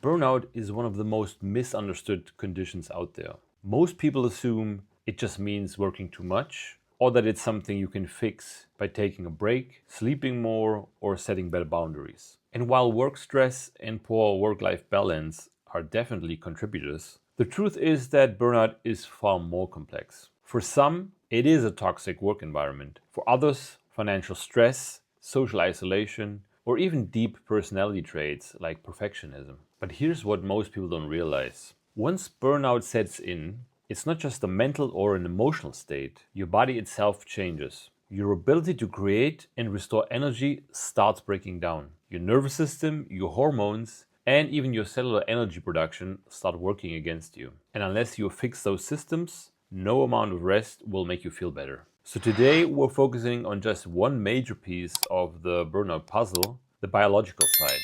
Burnout is one of the most misunderstood conditions out there. Most people assume it just means working too much, or that it's something you can fix by taking a break, sleeping more, or setting better boundaries. And while work stress and poor work-life balance are definitely contributors, the truth is that burnout is far more complex. For some, it is a toxic work environment. For others, financial stress, social isolation, or even deep personality traits like perfectionism. But here's what most people don't realize. Once burnout sets in, it's not just a mental or an emotional state. Your body itself changes. Your ability to create and restore energy starts breaking down. Your nervous system, your hormones, and even your cellular energy production start working against you. And unless you fix those systems, no amount of rest will make you feel better. So today we're focusing on just one major piece of the burnout puzzle, the biological side.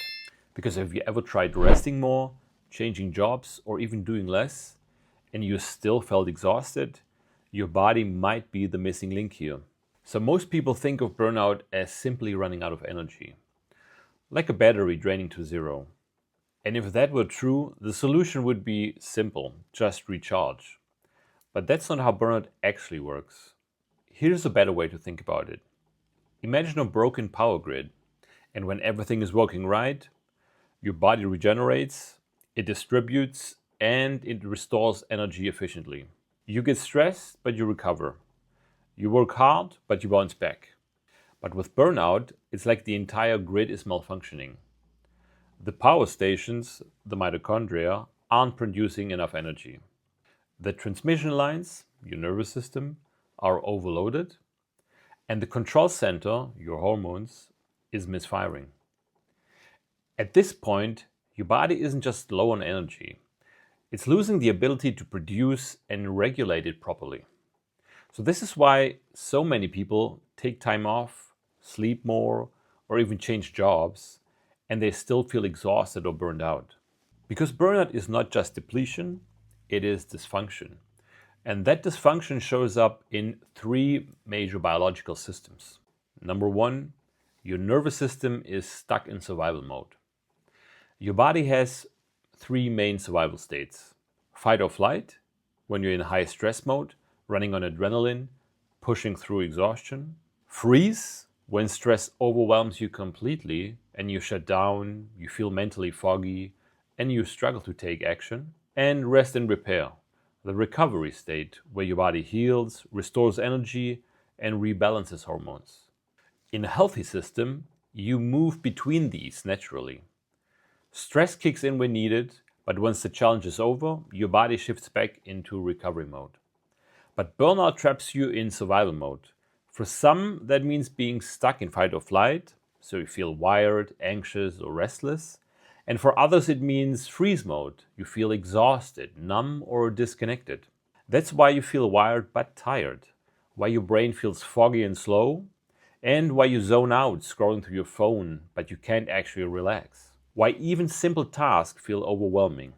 Because have you ever tried resting more, changing jobs, or even doing less, and you still felt exhausted? Your body might be the missing link here. So most people think of burnout as simply running out of energy, like a battery draining to zero. And if that were true, the solution would be simple, just recharge. But that's not how burnout actually works. Here's a better way to think about it. Imagine a broken power grid, and when everything is working right, your body regenerates, it distributes, and it restores energy efficiently. You get stressed, but you recover. You work hard, but you bounce back. But with burnout, it's like the entire grid is malfunctioning. The power stations, the mitochondria, aren't producing enough energy. The transmission lines, your nervous system, are overloaded, and the control center, your hormones, is misfiring. At this point, your body isn't just low on energy, it's losing the ability to produce and regulate it properly. So this is why so many people take time off, sleep more, or even change jobs, and they still feel exhausted or burned out. Because burnout is not just depletion, it is dysfunction. And that dysfunction shows up in three major biological systems. Number one, your nervous system is stuck in survival mode. Your body has three main survival states. Fight or flight, when you're in high stress mode, running on adrenaline, pushing through exhaustion. Freeze, when stress overwhelms you completely and you shut down, you feel mentally foggy, and you struggle to take action. And rest and repair, the recovery state, where your body heals, restores energy, and rebalances hormones. In a healthy system, you move between these naturally. Stress kicks in when needed, but once the challenge is over, your body shifts back into recovery mode. But burnout traps you in survival mode. For some, that means being stuck in fight or flight, so you feel wired, anxious, or restless. And for others, it means freeze mode. You feel exhausted, numb, or disconnected. That's why you feel wired but tired, why your brain feels foggy and slow, and why you zone out scrolling through your phone but you can't actually relax. Why even simple tasks feel overwhelming.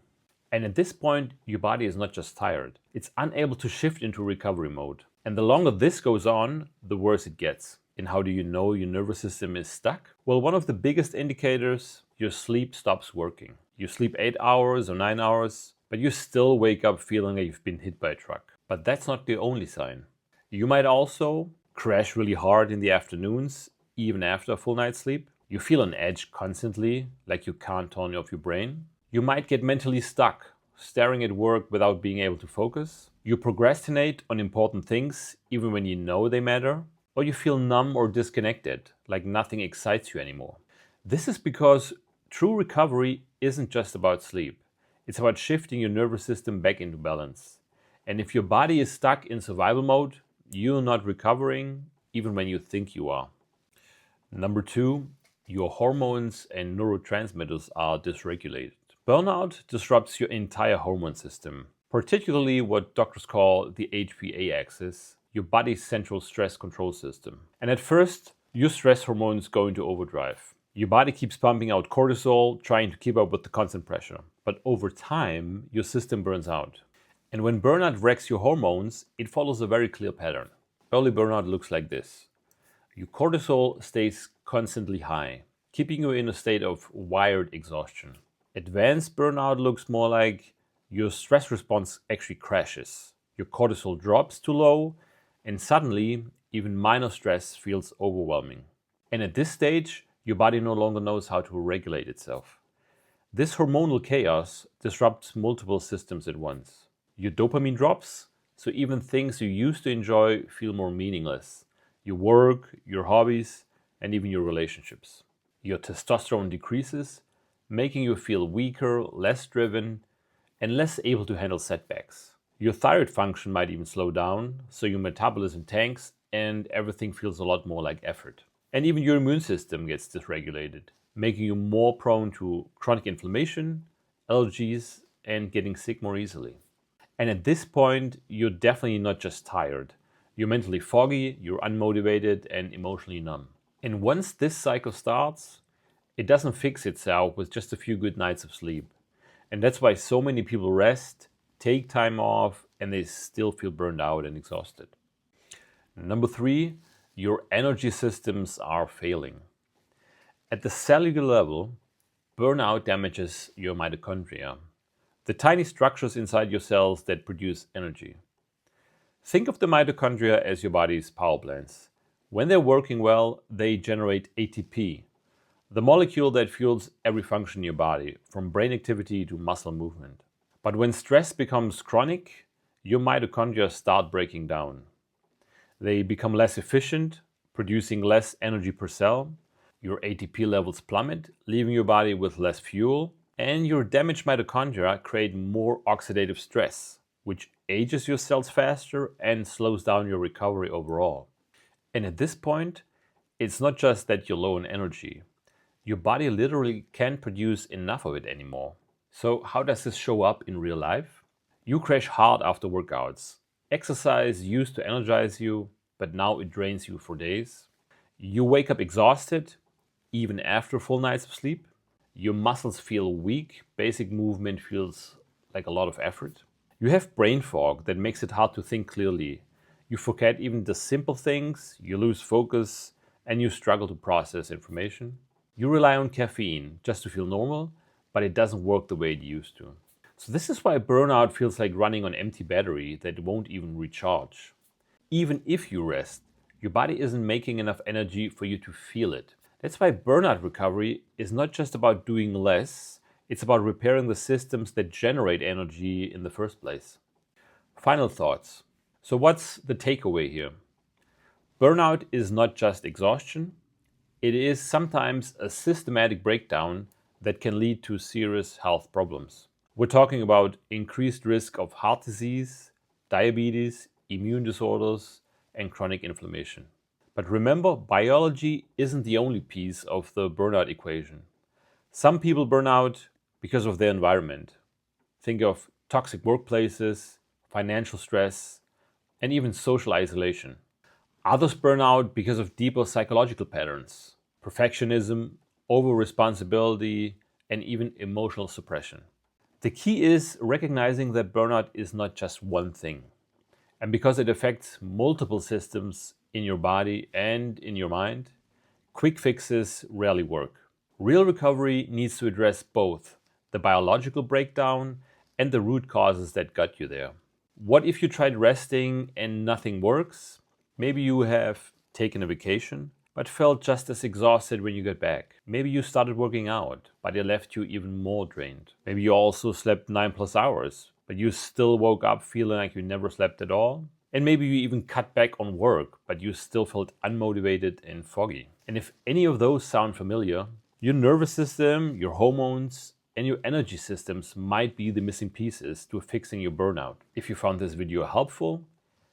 And at this point, your body is not just tired, it's unable to shift into recovery mode. And the longer this goes on, the worse it gets. And how do you know your nervous system is stuck? Well, one of the biggest indicators, your sleep stops working. You sleep 8 hours or 9 hours, but you still wake up feeling like you've been hit by a truck. But that's not the only sign. You might also crash really hard in the afternoons, even after a full night's sleep. You feel on edge constantly, like you can't turn off your brain. You might get mentally stuck, staring at work without being able to focus. You procrastinate on important things, even when you know they matter. Or you feel numb or disconnected, like nothing excites you anymore. This is because true recovery isn't just about sleep. It's about shifting your nervous system back into balance. And if your body is stuck in survival mode, you're not recovering, even when you think you are. Number two, your hormones and neurotransmitters are dysregulated. Burnout disrupts your entire hormone system, particularly what doctors call the HPA axis, your body's central stress control system. And at first, your stress hormones go into overdrive. Your body keeps pumping out cortisol, trying to keep up with the constant pressure. But over time, your system burns out. And when burnout wrecks your hormones, it follows a very clear pattern. Early burnout looks like this. Your cortisol stays constantly high, keeping you in a state of wired exhaustion. Advanced burnout looks more like your stress response actually crashes. Your cortisol drops too low, and suddenly, even minor stress feels overwhelming. And at this stage, your body no longer knows how to regulate itself. This hormonal chaos disrupts multiple systems at once. Your dopamine drops, so even things you used to enjoy feel more meaningless. Your work, your hobbies, and even your relationships. Your testosterone decreases, making you feel weaker, less driven, and less able to handle setbacks. Your thyroid function might even slow down, so your metabolism tanks and everything feels a lot more like effort. And even your immune system gets dysregulated, making you more prone to chronic inflammation, allergies, and getting sick more easily. And at this point, you're definitely not just tired. You're mentally foggy, you're unmotivated, and emotionally numb. And once this cycle starts, it doesn't fix itself with just a few good nights of sleep. And that's why so many people rest, take time off, and they still feel burned out and exhausted. Number 3, your energy systems are failing. At the cellular level, burnout damages your mitochondria, the tiny structures inside your cells that produce energy. Think of the mitochondria as your body's power plants. When they're working well, they generate ATP, the molecule that fuels every function in your body, from brain activity to muscle movement. But when stress becomes chronic, your mitochondria start breaking down. They become less efficient, producing less energy per cell. Your ATP levels plummet, leaving your body with less fuel, and your damaged mitochondria create more oxidative stress, which ages your cells faster and slows down your recovery overall. And at this point, it's not just that you're low on energy. Your body literally can't produce enough of it anymore. So how does this show up in real life? You crash hard after workouts. Exercise used to energize you, but now it drains you for days. You wake up exhausted, even after full nights of sleep. Your muscles feel weak, basic movement feels like a lot of effort. You have brain fog that makes it hard to think clearly. You forget even the simple things, you lose focus, and you struggle to process information. You rely on caffeine just to feel normal, but it doesn't work the way it used to. So this is why burnout feels like running on empty battery that won't even recharge. Even if you rest, your body isn't making enough energy for you to feel it. That's why burnout recovery is not just about doing less, it's about repairing the systems that generate energy in the first place. Final thoughts. So what's the takeaway here? Burnout is not just exhaustion, it is sometimes a systematic breakdown that can lead to serious health problems. We're talking about increased risk of heart disease, diabetes, immune disorders, and chronic inflammation. But remember, biology isn't the only piece of the burnout equation. Some people burn out because of their environment. Think of toxic workplaces, financial stress, and even social isolation. Others burn out because of deeper psychological patterns, perfectionism, over-responsibility, and even emotional suppression. The key is recognizing that burnout is not just one thing. And because it affects multiple systems in your body and in your mind, quick fixes rarely work. Real recovery needs to address both the biological breakdown and the root causes that got you there. What if you tried resting and nothing works? Maybe you have taken a vacation, but felt just as exhausted when you got back. Maybe you started working out, but it left you even more drained. Maybe you also slept 9+ hours, but you still woke up feeling like you never slept at all. And maybe you even cut back on work, but you still felt unmotivated and foggy. And if any of those sound familiar, your nervous system, your hormones, and your energy systems might be the missing pieces to fixing your burnout. If you found this video helpful,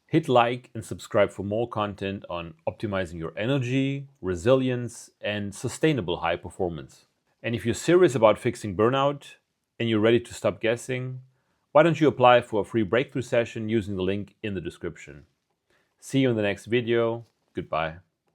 hit like and subscribe for more content on optimizing your energy, resilience, and sustainable high performance. And if you're serious about fixing burnout and you're ready to stop guessing, why don't you apply for a free breakthrough session using the link in the description. See you in the next video. Goodbye.